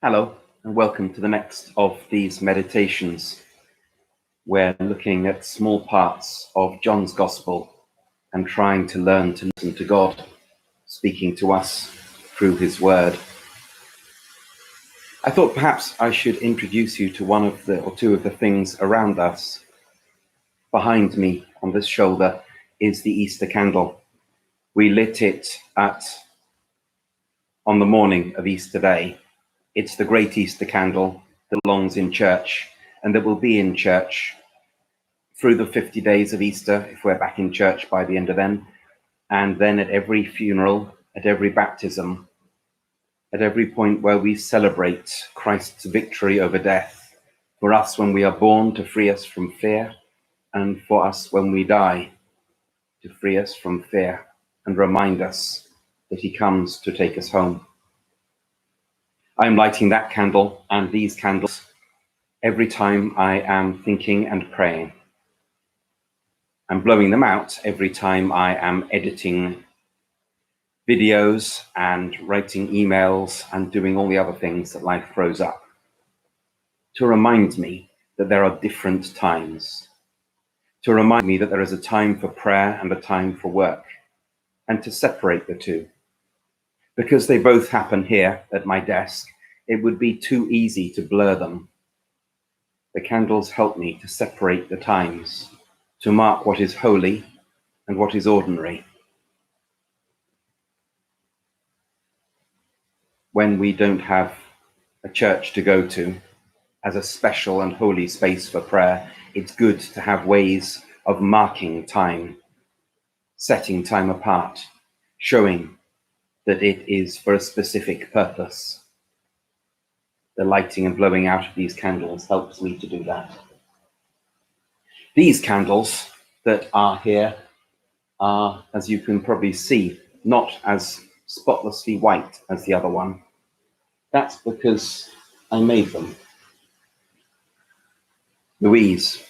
Hello, and welcome to the next of these meditations. We're looking at small parts of John's Gospel and trying to learn to listen to God speaking to us through his word. I thought perhaps I should introduce you to one of the or two of the things around us. Behind me on this shoulder is the Easter candle. We lit it on the morning of Easter Day. It's the great Easter candle that belongs in church and that will be in church through the 50 days of Easter, if we're back in church by the end of then, and then at every funeral, at every baptism, at every point where we celebrate Christ's victory over death, for us when we are born to free us from fear, and for us when we die to free us from fear and remind us that he comes to take us home. I'm lighting that candle and these candles every time I am thinking and praying. I'm blowing them out every time I am editing videos and writing emails and doing all the other things that life throws up, to remind me that there are different times, to remind me that there is a time for prayer and a time for work, and to separate the two. Because they both happen here at my desk, it would be too easy to blur them. The candles help me to separate the times, to mark what is holy and what is ordinary. When we don't have a church to go to as a special and holy space for prayer, it's good to have ways of marking time, setting time apart, showing that it is for a specific purpose. The lighting and blowing out of these candles helps me to do that. These candles that are here are, as you can probably see, not as spotlessly white as the other one. That's because I made them. Louise,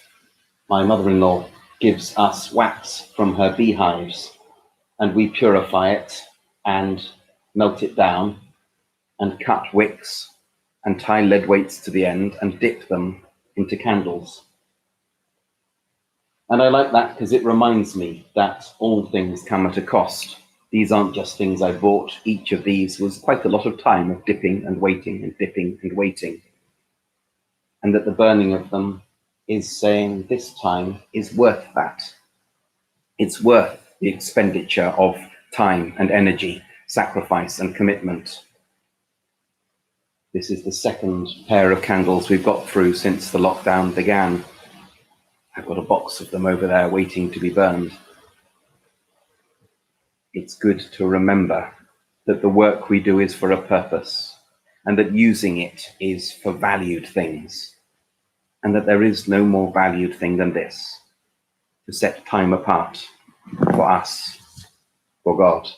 my mother-in-law, gives us wax from her beehives, and we purify it and melt it down and cut wicks and tie lead weights to the end and dip them into candles. And I like that because it reminds me that all things come at a cost. These aren't just things I bought. Each of these was quite a lot of time of dipping and waiting and dipping and waiting. And that the burning of them is saying this time is worth that. It's worth the expenditure of time and energy, sacrifice and commitment. This is the second pair of candles we've got through since the lockdown began. I've got a box of them over there waiting to be burned. It's good to remember that the work we do is for a purpose, and that using it is for valued things, and that there is no more valued thing than this, to set time apart for us, for God.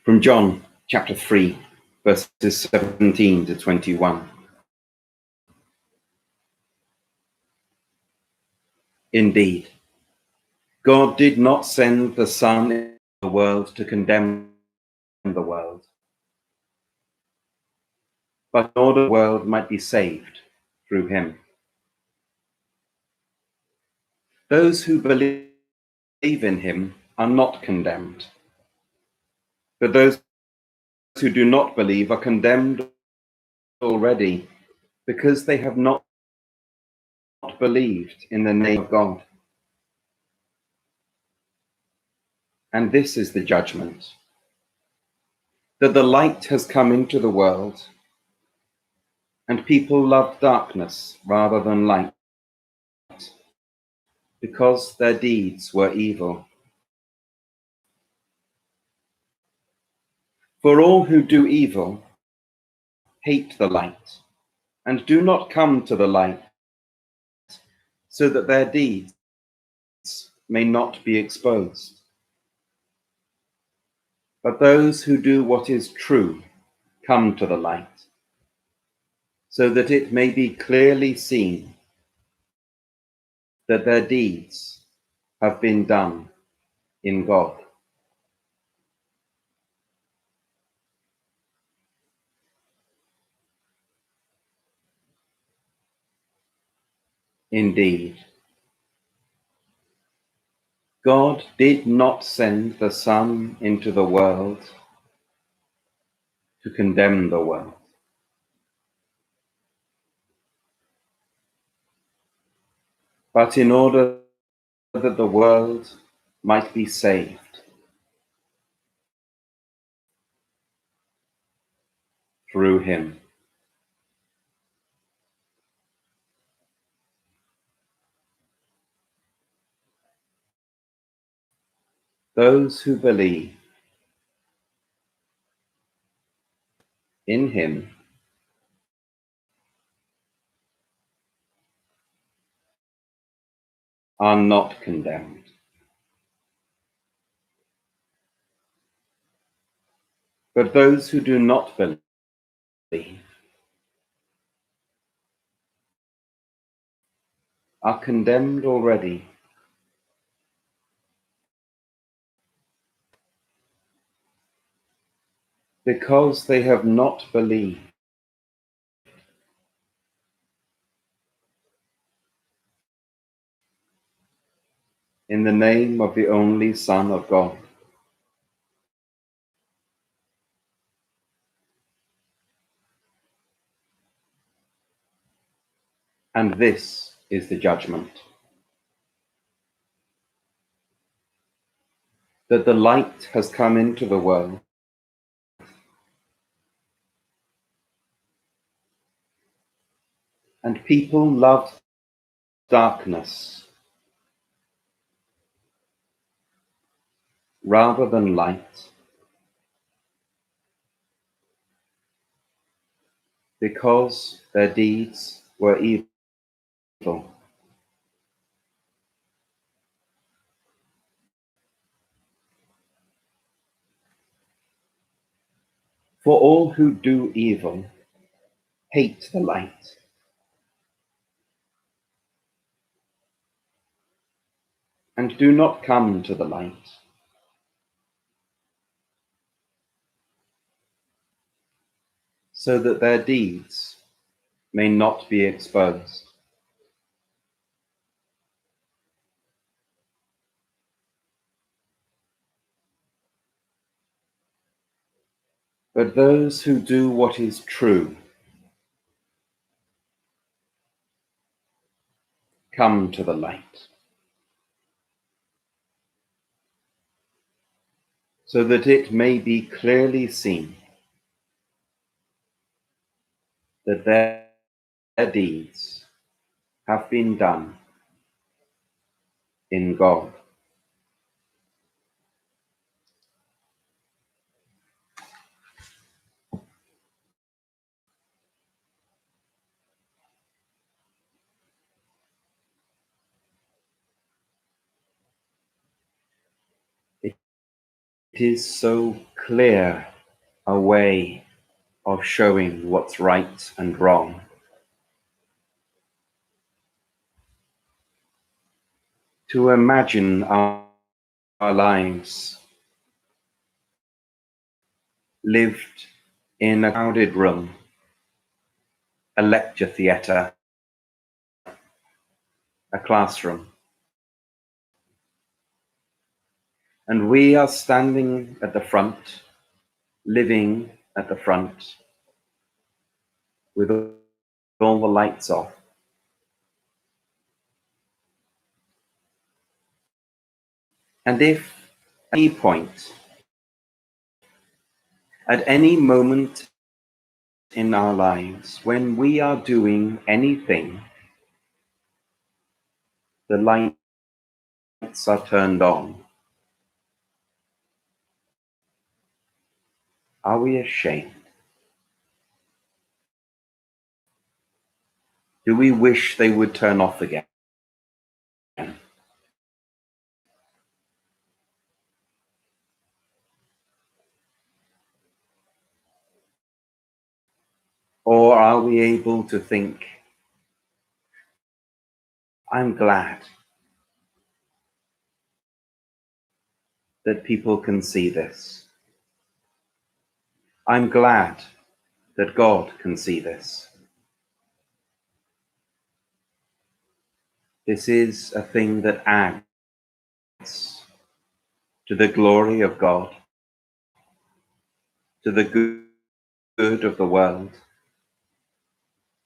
From John chapter 3, verses 17 to 21. Indeed, God did not send the Son into the world to condemn the world, but in order the world might be saved through him. Those who believe in him are not condemned, but those who do not believe are condemned already, because they have not believed in the name of God. And this is the judgment, that the light has come into the world, and people loved darkness rather than light, because their deeds were evil. For all who do evil hate the light, and do not come to the light, so that their deeds may not be exposed. But those who do what is true come to the light, so that it may be clearly seen that their deeds have been done in God. Indeed, God did not send the Son into the world to condemn the world, but in order that the world might be saved through him. Those who believe in him are not condemned, but those who do not believe are condemned already, because they have not believed in the name of the only Son of God. And this is the judgment, that the light has come into the world, and people loved darkness rather than light, because their deeds were evil. For all who do evil hate the light and do not come to the light, so that their deeds may not be exposed. But those who do what is true come to the light, so that it may be clearly seen that their deeds have been done in God. It is so clear a way of showing what's right and wrong. To imagine our lives lived in a crowded room, a lecture theatre, a classroom, and we are standing at the front, living at the front, with all the lights off. And if at any moment in our lives, when we are doing anything, the lights are turned on, are we ashamed? Do we wish they would turn off again? Or are we able to think, I'm glad that people can see this. I'm glad that God can see this. This is a thing that adds to the glory of God, to the good of the world,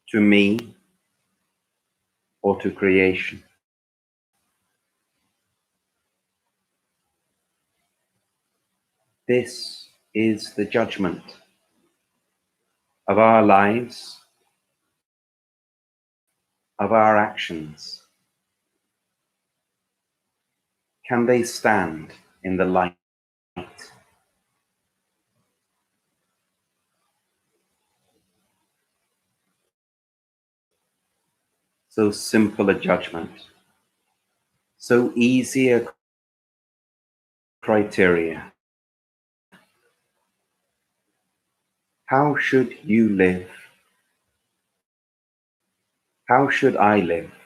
to me, or to creation. This is the judgment of our lives, of our actions. Can they stand in the light? So simple a judgment, so easy a criteria. How should you live? How should I live?